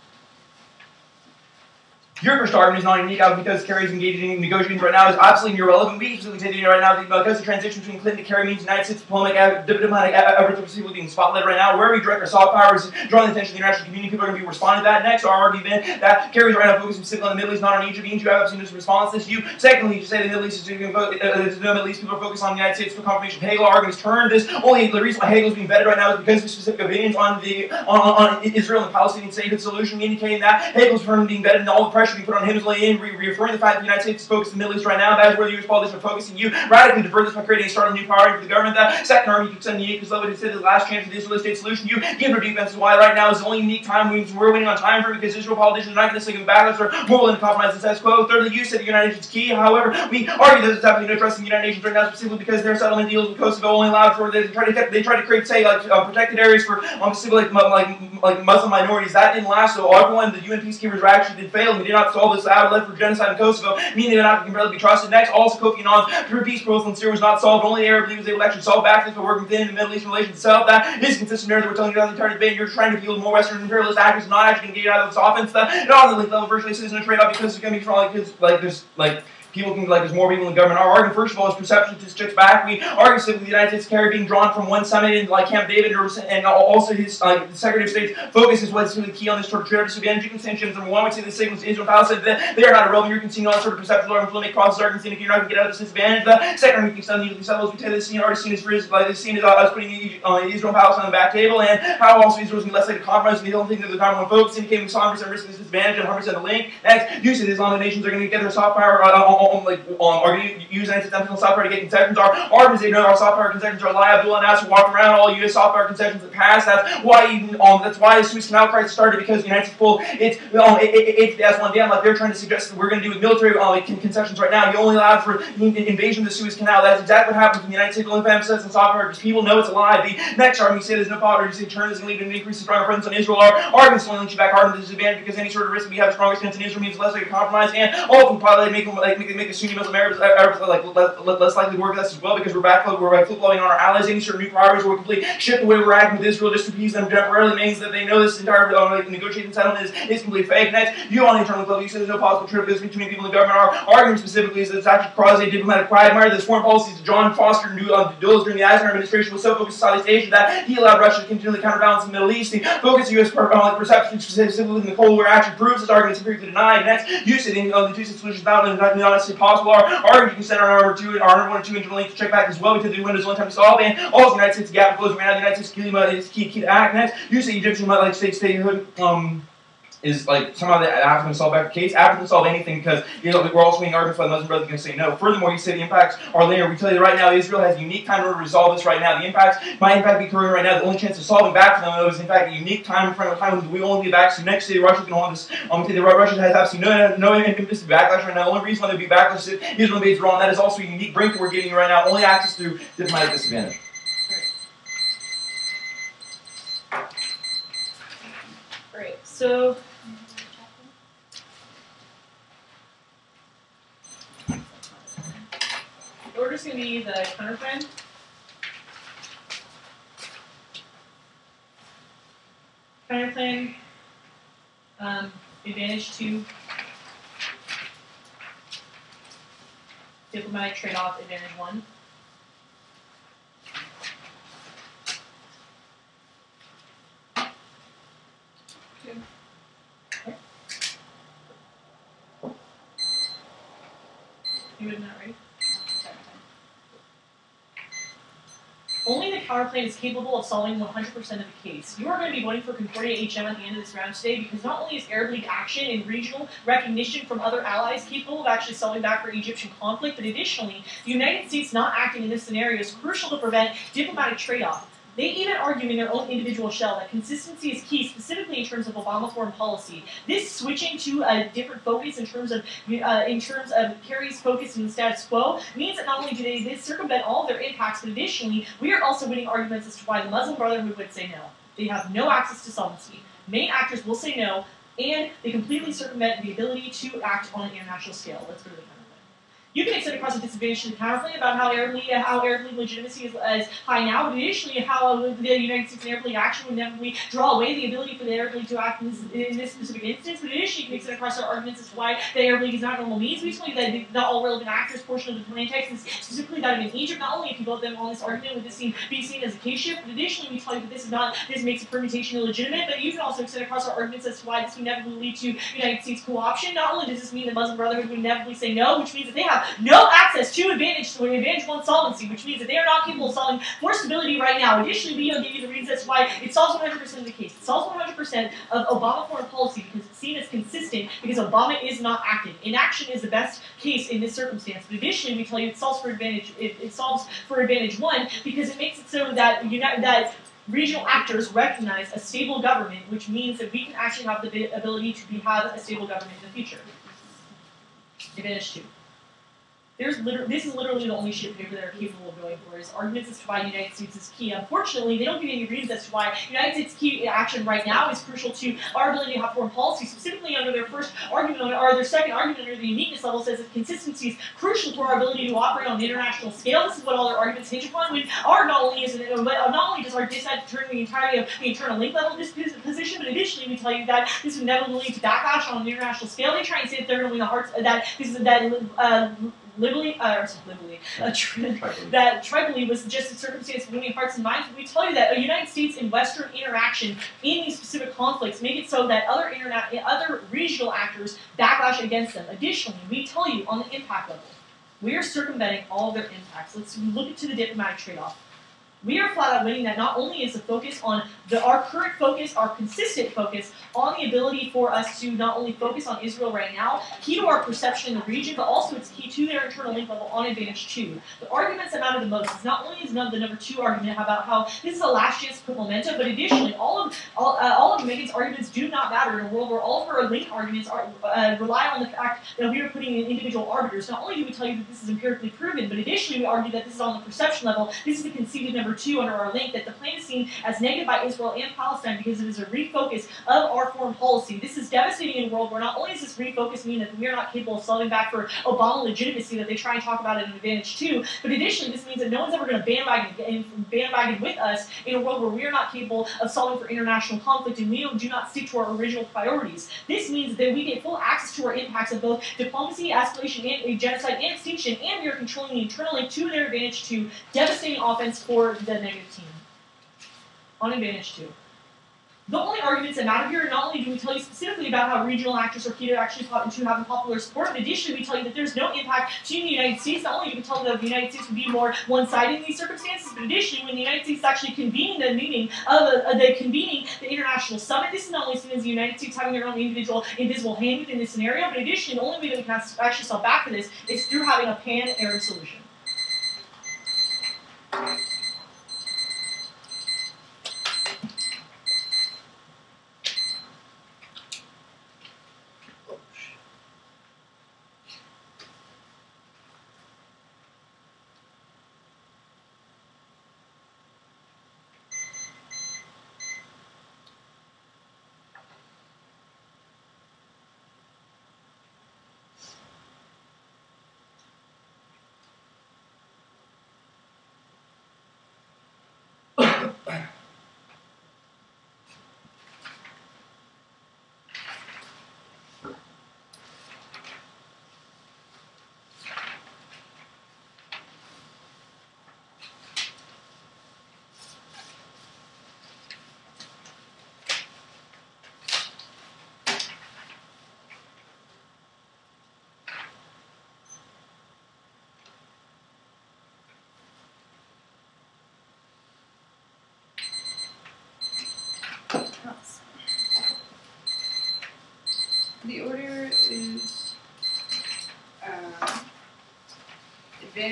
Your first argument is not unique because Kerry's engaging in negotiations right now is absolutely irrelevant. We specifically say right now because the transition between Clinton to Kerry means the United States diplomatic efforts are specifically being spotlighted right now. Where we direct our soft power is drawing the attention of the international community. People are going to be responding to that. Next, our argument that Kerry's right now focusing specifically on the Middle East, not on Egypt. Means you have absolutely no response to this. You, secondly, you say the Middle East is going to the Middle East. People are focused on the United States for confirmation of Hegel. Arguments turn this. Only the reason why Hegel is being vetted right now is because of specific opinions on Israel and the Palestinian statehood solution, indicating that Hegel's firmly being vetted and all the pressure being put on him is laying reaffirming the fact that the United States is focused in the Middle East right now. That is where the U.S. politicians are focusing. You radically divert this by creating a starting new power for the government. That second army, you could send the Yankees level to say the last chance for the Israeli state solution. You give no defense is why right now is the only unique time we're winning on time frame because Israel politicians are not going to sing in backlash or more willing to compromise the status quo. Thirdly, you said the United Nations is key. However, we argue that there's absolutely no trust in the United Nations right now, specifically because their settlement deals with Kosovo only allowed for they try to create say like protected areas for specifically like Muslim minorities. That didn't last. So everyone, the UN peacekeepers actually did fail and we did not solve this out left for genocide in Kosovo, meaning they're not completely be trusted. Next, also Kofi Annan's peace proposal in Syria was not solved. Only the Arab League was able to actually solve back this by working within the Middle East relations itself. That is consistent narrative we're telling you about the entire debate. You're trying to appeal to more Western imperialist actors, not actually engage out of this offense. And on the link level, virtually there's no trade-off because it's going to be strong like there's like people can there's more people in the government. Our argument, first of all, is perception just checks back. We argue simply the United States Kerry being drawn from one summit in like Camp David and also his the Secretary of State's focus is what's really key on this sort of trade energy contentions. Number one, we say the signals to Israel and Palestine that they are not irrelevant. You're conceding all that sort of perceptual arguments will make crosses arguments indicating you're not going to get out of this disadvantage. The second argument keeps on the settlers. We tell this scene already seen as us putting Israel and Palestine on the back table and how also Israel's going to be less like a compromise and the only thing that the time one focus indicating we saw 100% risk of this disadvantage and 100% the link. Next, you say the Islamic nations are going to get their soft power are going to use anti-Semitism soft power to get concessions. Our arguments they know our soft power concessions are lie. Abdullah Nasser walked around all U.S. soft power concessions in the past. That's why the Suez Canal crisis started because the United States pulled it's the S1 down like they're trying to suggest that we're going to do with military concessions right now. You only allowed for the invasion of the Suez Canal. That's exactly what happens when the United States only emphasizes on soft power because people know it's a lie. The next argument you say there's no power. You say turn is going to lead to an increase in stronger presence on Israel. Our arguments only link you back hard to the disadvantage because any sort of risk we have a stronger stance in Israel means less like a compromise and often probably make the Sunni Muslim Arabs less likely to work with us as well because we're flip-flopping on our allies. Any sort of new priorities where we completely shift the way we're acting with Israel just to appease them temporarily means that they know this entire negotiating settlement is completely fake. Next, you on the internal level, you said there's no possible trade between people in the government. Our argument specifically is that it's actually quasi-diplomatic quagmire. This foreign policies John Foster Dulles during the Eisenhower administration was so focused on Southeast Asia that he allowed Russia to continually counterbalance the Middle East. The focus of U.S. perception specifically in the Cold War actually proves this argument is empirically denied. Next, you said the two-state solution is not honestly possible. Our argument you can send our number 2 and our number 1 and 2 interlink to check back as well because the window is only time to solve. And also the United States gap closing right now. The United States is key to act. Next, you say Egyptian might like statehood is like somehow the African solve back the case. African solve anything because we're also being arguments by the Muslim brothers going to say no. Furthermore, you say the impacts are linear. We tell you right now, Israel has a unique time to resolve this right now. The impacts might in fact be occurring right now. The only chance of solving back for them is in fact a unique time frame of time when we only be back. So next day, Russia's going to want this. Russia has absolutely no impetus to backlash right now. The only reason why there'd be backlash is if Israel invades Iran. That is also a unique brink that we're getting right now. Only access through diplomatic disadvantage. Great. So. The order's going to be the counterplan. Counterplan, advantage 2. Diplomatic trade-off, advantage 1. too. You would not, right? Only the counterplan is capable of solving 100% of the case. You are going to be voting for Concordia HM at the end of this round today because not only is Arab League action and regional recognition from other allies capable of actually solving back for Egyptian conflict, but additionally, the United States not acting in this scenario is crucial to prevent diplomatic trade-off. They even argue in their own individual shell that consistency is key, specifically in terms of Obama foreign policy. This switching to a different focus in terms of Kerry's focus in the status quo means that not only do they circumvent all of their impacts, but additionally, we are also winning arguments as to why the Muslim Brotherhood would say no. They have no access to solvency. Main actors will say no, and they completely circumvent the ability to act on an international scale. Let's go to the counterplan. You can extend across a disadvantage to the counterplan about how Arab League legitimacy is high now, but additionally how the United States and Arab League action would inevitably draw away the ability for the Arab League to act in this specific instance. But additionally, you can extend across our arguments as to why the Arab League is not normal means. We tell you that the all relevant actors portion of the plan text is specifically that in Egypt. Not only if you vote them on this argument would this be seen as a case shift, but additionally we tell you that this makes a permutation illegitimate. But you can also extend across our arguments as to why this would inevitably lead to United States co-option. Not only does this mean the Muslim Brotherhood would inevitably say no, which means that they have no access to advantage one solvency, which means that they are not capable of solving for stability right now. Additionally, we will give you the reasons as why it solves 100% of the case. It solves 100% of Obama foreign policy because it's seen as consistent because Obama is not active. Inaction is the best case in this circumstance. But additionally, we tell you it solves for advantage. It solves for advantage one because it makes it so that that regional actors recognize a stable government, which means that we can actually have the ability to have a stable government in the future. Advantage two. This is literally the only shit paper they're capable of going for. Is arguments as to why the United States is key. Unfortunately, they don't give you any reasons as to why United States key action right now is crucial to our ability to have foreign policy. Specifically, under their first argument, or their second argument under the uniqueness level, says that consistency is crucial to our ability to operate on the international scale. This is what all their arguments hinge upon. Not only does our dissent turn the entirety of the internal link level of this position, but additionally, we tell you that this would never lead to backlash on an international scale. They try and say that they're going to win the hearts. That Tripoli was just a circumstance of winning hearts and minds. But we tell you that a United States and Western interaction in these specific conflicts make it so that other regional actors backlash against them. Additionally, we tell you on the impact level, we are circumventing all of their impacts. Let's look into the diplomatic trade-off. We are flat out winning that not only is the focus on our current focus, our consistent focus on the ability for us to not only focus on Israel right now, key to our perception in the region, but also it's key to their internal link level on advantage two. The arguments that matter the most is not only is the number two argument about how this is a last chance to put momentum, but additionally all of Megan's arguments do not matter in a world where all of her link arguments rely on the fact that we are putting in individual arbiters. Not only do we tell you that this is empirically proven, but additionally we argue that this is on the perception level. This is the conceded number two under our link, that the plan is seen as negative by Israel and Palestine because it is a refocus of our foreign policy. This is devastating in a world where not only does this refocus mean that we are not capable of solving back for Obama legitimacy that they try and talk about in advantage two, but additionally this means that no one's ever going to bandwagon with us in a world where we are not capable of solving for international conflict and we do not stick to our original priorities. This means that we get full access to our impacts of both diplomacy, escalation, and genocide, and extinction, and we are controlling the internal link to their advantage two, devastating offense for the negative team. On advantage two. The only arguments that matter here, not only do we tell you specifically about how regional actors are key to actually having popular support, but additionally we tell you that there's no impact to the United States. Not only do we tell you that the United States would be more one-sided in these circumstances, but additionally when the United States is actually convening the meeting of the international summit, this is not only seen as the United States having their own individual invisible hand within this scenario, but additionally the only way that we can actually solve back for this is through having a pan-Arab solution.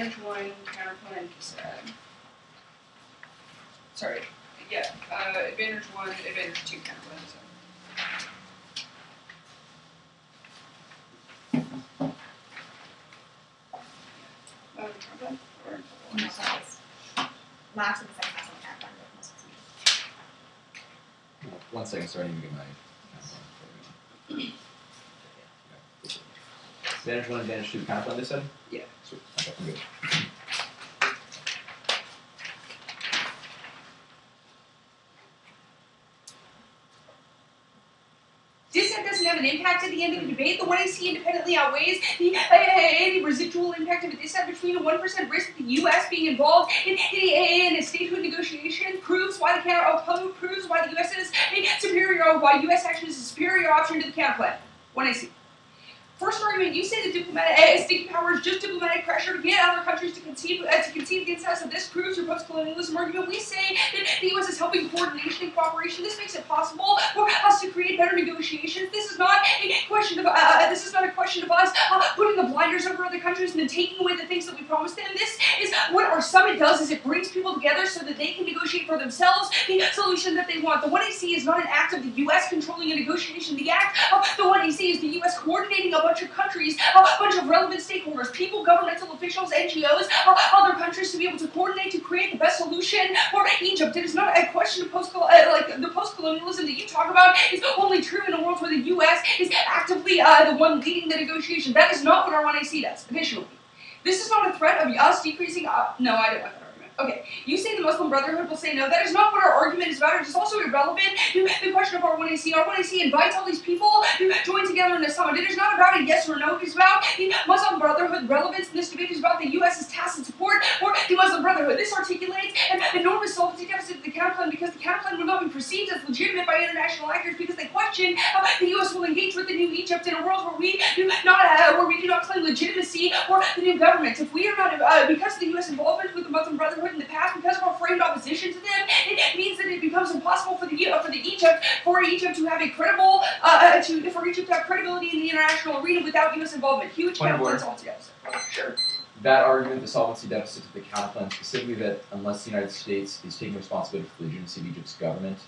Advantage 1, counterplan, sorry, yeah, Advantage 1, Advantage 2, counterplan, counterplan, or No, that's last of the second class on the counterplan, but most of it's 1 second, sorry, I need to get my. Advantage 1, advantage 2, counterplan this side? Yeah. Sweet. Okay, I'm good. Dissent doesn't have an impact at the end of the debate. The 1AC independently outweighs the any residual impact of a dissent between a 1% risk of the U.S. being involved in a statehood negotiation. Proves why the proves why the U.S. is a superior, why U.S. action is a superior option to the counterplan. 1AC. First argument, you say that state power is just diplomatic pressure to get other countries to concede against us, and this proves your post-colonialism argument. We say that the U.S. is helping coordination and cooperation. This makes it possible for us to create better negotiations. This is not a question of us putting the blinders over other countries and then taking away the things that we promised them. This is what our summit does: is it brings people together so that they can negotiate for themselves the solution that they want. The 1AC is not an act of the U.S. controlling a negotiation. The act of the 1AC is the U.S. coordinating a bunch of countries, a bunch of relevant stakeholders, people, governmental officials, NGOs, other countries to be able to coordinate to create the best solution for Egypt. It is not a question of the post-colonialism that you talk about is only true in a world where the U.S. is actively the one leading the negotiation. That is not what our 1AC does. Additionally, this is not a threat of us decreasing. No, I don't want that argument. Okay, you say the Muslim Brotherhood will say no. That is not what our argument is about. It is also irrelevant to the question of our 1AC. Our 1AC invites all these people to join together in a summit. It is not about a yes or no. It is about the Muslim Brotherhood relevance in this debate. It is about the U.S.'s tacit support for the Muslim Brotherhood. This articulates an enormous sovereignty deficit to the counterplan because the counterplan would not be perceived as legitimate by international actors because they question how the U.S. will engage with the new Egypt in a world where we do not claim legitimacy for the new government. If we are not, because of the U.S. involvement with the Muslim Brotherhood in the past, because of our framed opposition to them, it means that it becomes impossible for Egypt to have a credible for Egypt to have credibility in the international arena without U.S. involvement. Huge counterplans altogether. Sure. That argument, the solvency deficit to the counterplan, specifically that unless the United States is taking responsibility for the legitimacy of Egypt's government,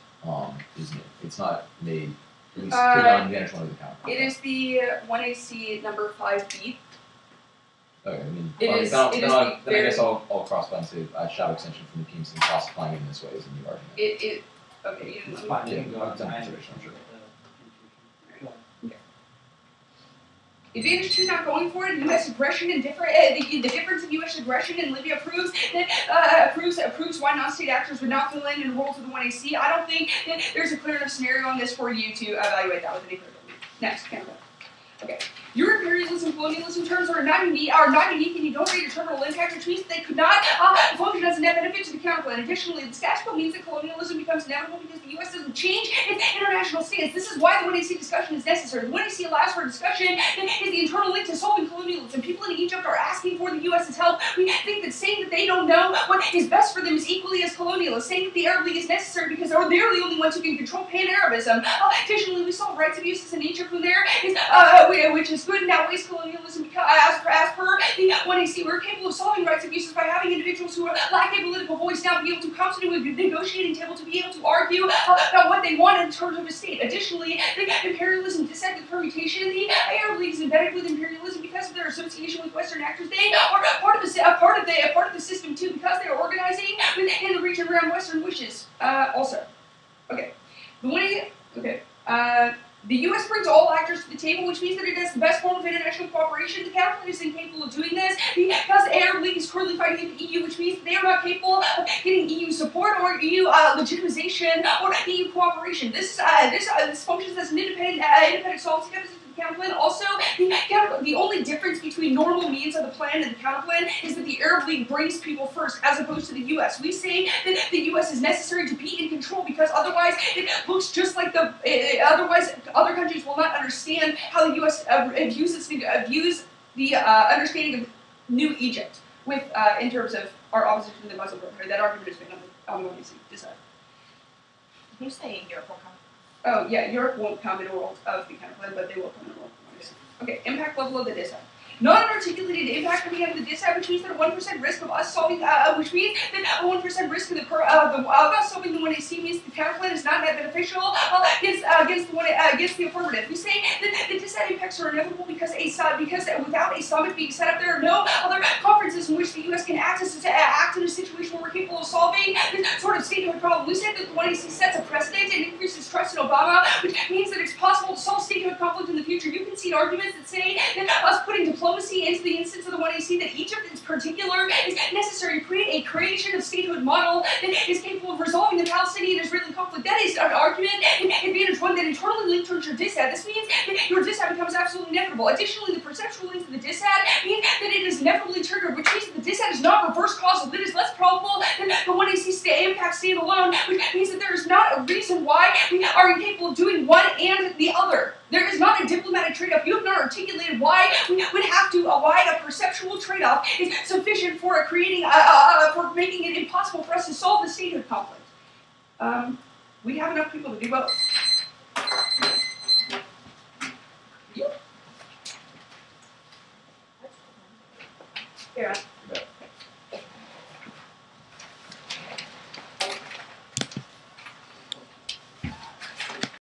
it's not made, at least pretty on advantage 1 of the counterplan. It is the 1AC number 5B. Okay, I mean, I guess I'll cross-plan and say shadow extension from the teams and classifying it in this way is a new argument. Okay, It's fine. Yeah, You can go on I've done time. consideration, I'm sure. Advantage 2 not going for it. U.S. aggression and the difference in U.S. aggression in Libya proves why non-state actors would not fill in roles with the 1AC. I don't think that there's a clear enough scenario on this for you to evaluate that with any credibility. Next, Canada. Okay. Your imperialism, colonialism terms are not unique, and you don't read a terminal impact, which means they could not function as a net benefit to the counterplan. Additionally, the status quo means that colonialism becomes inevitable because the U.S. doesn't change its international stance. This is why the 1AC discussion is necessary. The 1AC allows for a discussion that is the internal link to solving colonialism. People in Egypt are asking for the U.S.'s help. We think that saying that they don't know what is best for them is equally as colonialist. Saying that the Arab League is necessary because they're the only ones who can control pan-Arabism. Additionally, we solve rights abuses in Egypt when there is, which is good and outweighs colonialism because, as per the 1AC, we're capable of solving rights abuses by having individuals who lack a political voice now be able to come to a negotiating table to be able to argue about what they want in terms of a state. Additionally, the imperialism dissent with permutation. The Arab League is embedded with imperialism because of their association with Western actors. They are part of the system too because they are organizing in the region around Western wishes. Also, okay, the U.S. brings all actors to the table, which means that it is the best form of international cooperation. The counterplan is incapable of doing this because the Arab League is currently fighting the EU, which means that they are not capable of getting EU support or EU legitimization or EU cooperation. This functions as an independent solvency deficit. Counterplan. Also, the only difference between normal means of the plan and the counterplan is that the Arab League brings people first, as opposed to the U.S. We say that the U.S. is necessary to be in control because otherwise it looks just like otherwise other countries will not understand how the U.S. views the understanding of New Egypt with in terms of our opposition to the Muslim Brotherhood. That argument has been on the decide. You say Europe will come. Oh, yeah, Europe won't come in a world of the counterplan, but they will come in a world of the 1AC. Okay, impact level of the design. non-articulated impact coming out of the dissat, which means that a 1% risk of us solving, which means that a 1% risk of us solving the 1AC means the counterplan is not net beneficial against the affirmative. We say that the dissat impacts are inevitable because without a summit being set up, there are no other conferences in which the U.S. can act in a situation where we're capable of solving this sort of statehood problem. We say that the 1AC sets a precedent and increases trust in Obama, which means that it's possible to solve statehood conflict in the future. You can see arguments that say that us putting diplomacy into the instance of the 1AC, that Egypt in particular is necessary to create a creation of statehood model that is capable of resolving the Palestinian-Israeli conflict. That is an argument in advantage one that internally linked towards your dissat. This means that your dissat becomes absolutely inevitable. Additionally, the perceptual links to the dissat mean that it is inevitably triggered, which means that the dissat is not reverse causal. It is less probable than the 1AC impact standalone, which means that there is not a reason why we are incapable of doing one and the other. There is not a diplomatic trade-off. You have not articulated why we would have to, why a perceptual trade-off is sufficient for for making it impossible for us to solve the statehood conflict. We have enough people to do both. Yeah. Yeah.